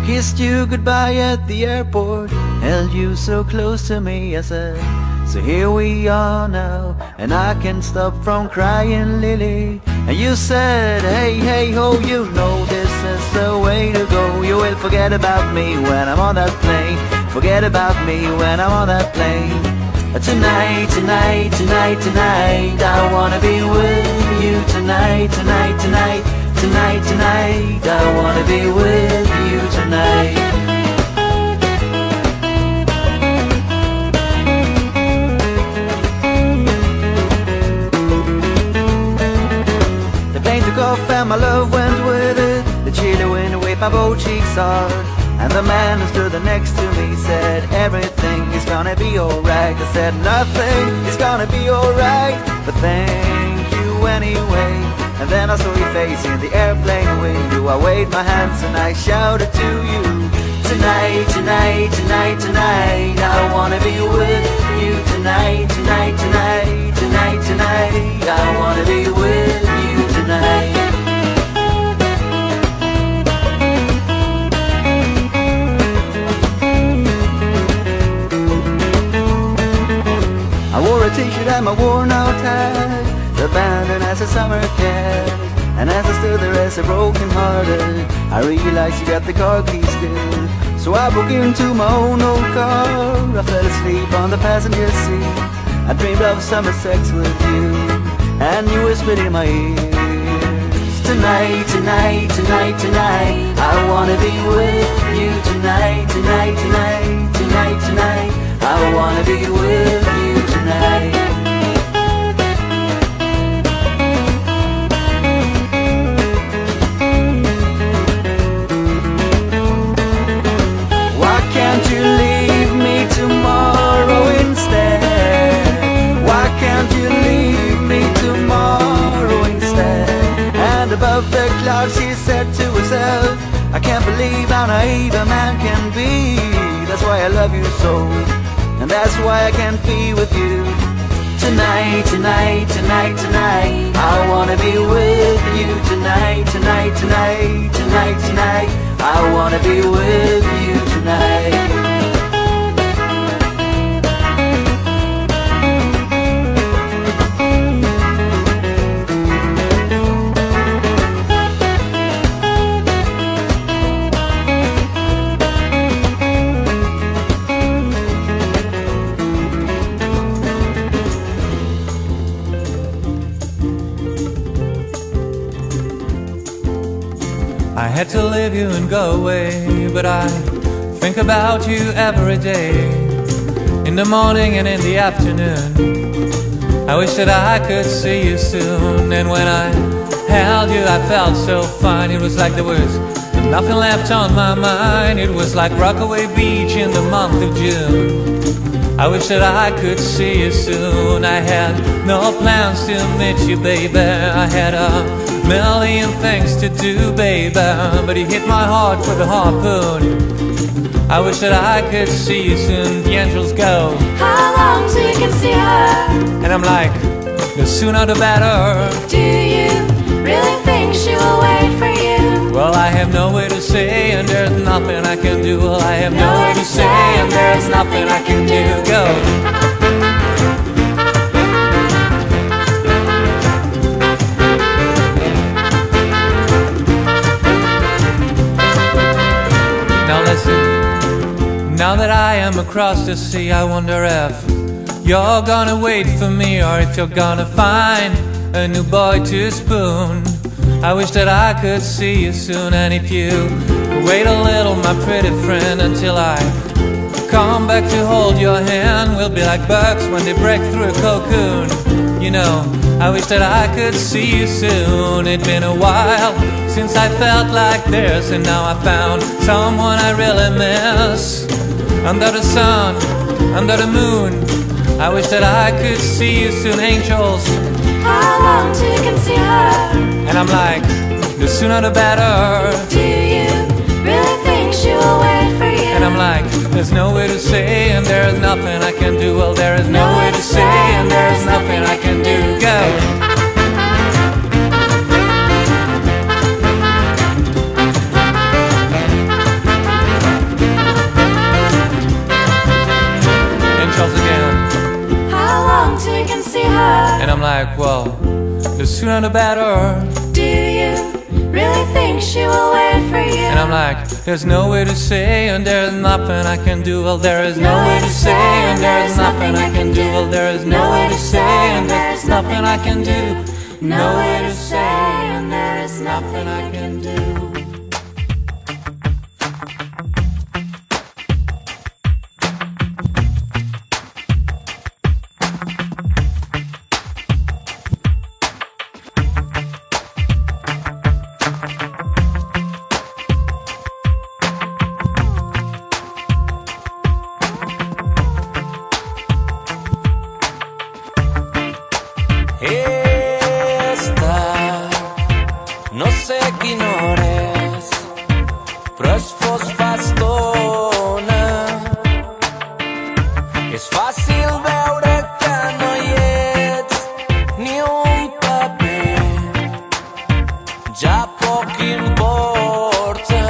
kissed you goodbye at the airport, held you so close to me. I said, so here we are now, and I can't stop from crying, Lily. And you said, hey, hey, ho, you know this is the way to go. You will forget about me when I'm on that plane. Forget about me when I'm on that plane. Tonight, tonight, tonight, tonight, I wanna be with you tonight, tonight, tonight, tonight, tonight, I wanna be with you tonight. The plane took off and my love went with it. The chilly wind waved my both cheeks hard, and the man who stood next to me said, everything is gonna be alright. I said, nothing is gonna be alright, but thank you anyway. And then I saw your face in the airplane window. I waved my hands and I shouted to you, tonight, tonight, tonight, tonight, I wanna be with you tonight, tonight, tonight, tonight, tonight, I wanna be with you tonight. I wore a t-shirt and my worn-out hat, abandoned as a summer cat. And as I stood there as a broken-hearted, I realized you got the car keys still. So I broke into my own old car. I fell asleep on the passenger seat. I dreamed of summer sex with you, and you whispered in my ears, tonight, tonight, tonight, tonight, I wanna be with you tonight, tonight, tonight, tonight, tonight, I wanna be with you tonight. Why can't you leave me tomorrow instead? Why can't you leave me tomorrow instead? And above the clouds she said to herself, I can't believe how naive a man can be. That's why I love you so, and that's why I can't be with you tonight, tonight, tonight, tonight, I wanna be with you tonight, tonight, tonight, tonight, tonight, I wanna be with you tonight. I had to leave you and go away, but I think about you every day, in the morning and in the afternoon. I wish that I could see you soon, and when I held you I felt so fine. It was like there was nothing left on my mind. It was like Rockaway Beach in the month of June. I wish that I could see you soon. I had no plans to meet you, baby. I had a million things to do, baby, but you hit my heart with a harpoon. I wish that I could see you soon. The angels go, how long till you can see her? and I'm like, the sooner the better. Do you really think she will wait for you? Well, I have nowhere to say, and there's nothing I can do. Well, I have nowhere to say, and there's nothing I can do. Go. Now that I am across the sea, I wonder if you're gonna wait for me, or if you're gonna find a new boy to spoon. I wish that I could see you soon, and if you wait a little, my pretty friend, until I come back to hold your hand, we'll be like birds when they break through a cocoon. You know, I wish that I could see you soon. It's been a while since I felt like this, and now I found someone I really miss. Under the sun, under the moon, I wish that I could see you soon. Angels, how long till you can see her? and I'm like, the sooner the better. Do you really think she will wait for you? And I'm like, there's nowhere to say, and there's nothing I can do. Well, there is nowhere to say, and there's nothing I can do. Go. under better. Do you really think she will wait for you? And I'm like, there's no way to say, and there's nothing I can do. Well, there is no way to say, and there's nothing I can do. Well, there is no way to say, and there's nothing I can do. No way to say, and there is nothing I can do. No sé quina hora és, però es fos fa estona. És fàcil veure que no hi ets, ni un paper, ja poc importa.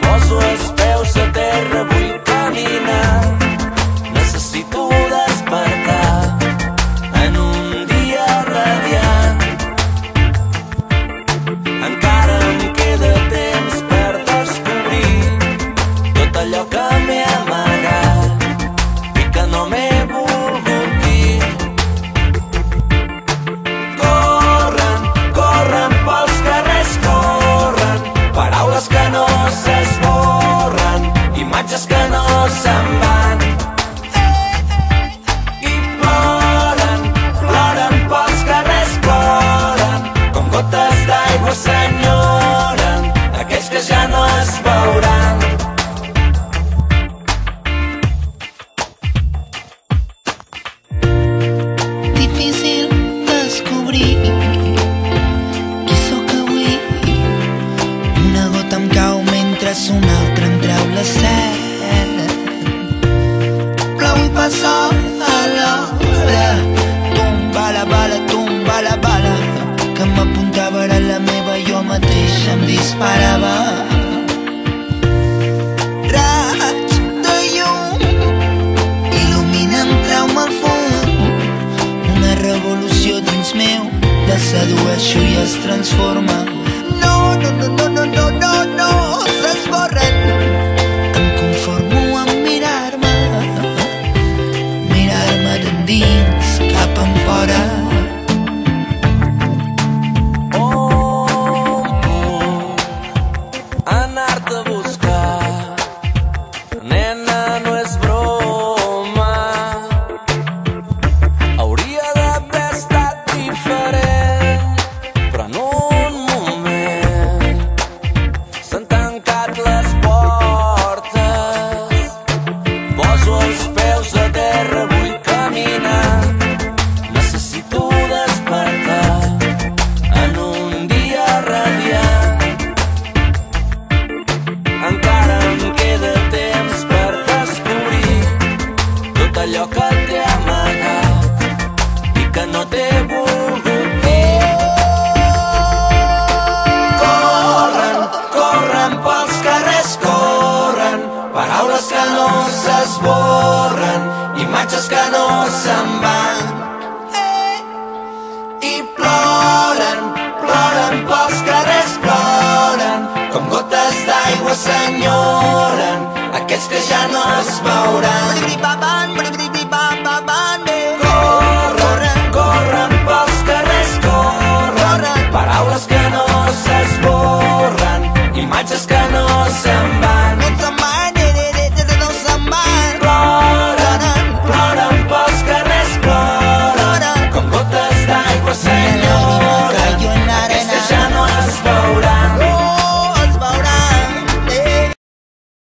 Poso els peus a terra, vull caminar, necessito despertar en un dia radiant. Encara em queda temps per descobrir tot allò que m'he amagat i que no m'he volgut dir. Corren, corren pels carrers, corren, paraules que no s'esborren, imatges que no se'n van. I ploren, ploren pels carrers, ploren, com gotes d'aigua s'enyoren aquells que ja no es veuran. Difícil descobrir qui sóc avui. Una gota em cau mentre una altra em treu la set. Plou i passa a l'hora, tomba la bala que m'apuntava era la meva, jo mateix em disparava. Raig de llum il·luminen, treu-me al fum, una revolució dins meu, la sedueixo i es transforma. No, no, no, no, no, no, no, no, s'esborren. Em conformo amb mirar-me d'endins cap enfora. Anar-te a buscar, nena, no és broma. Hauria d'haver estat diferent, però en un moment s'han tancat les portes. Poso els peus a terra, vull caminar, necessito despertar en un dia radiant. Encara em queda temps per descobrir tot allò que t'he amagat i que no t'he volgut dir. Corren, corren pels carrers, corren, paraules que no s'esborren, imatges que no se'n van. I ploren, ploren pels carrers, ploren, com gotes d'aigua s'enyoren aquells que ja no es veuran. Corren, corren pels carrers, corren, paraules que no s'esborren, imatges que no se'n van.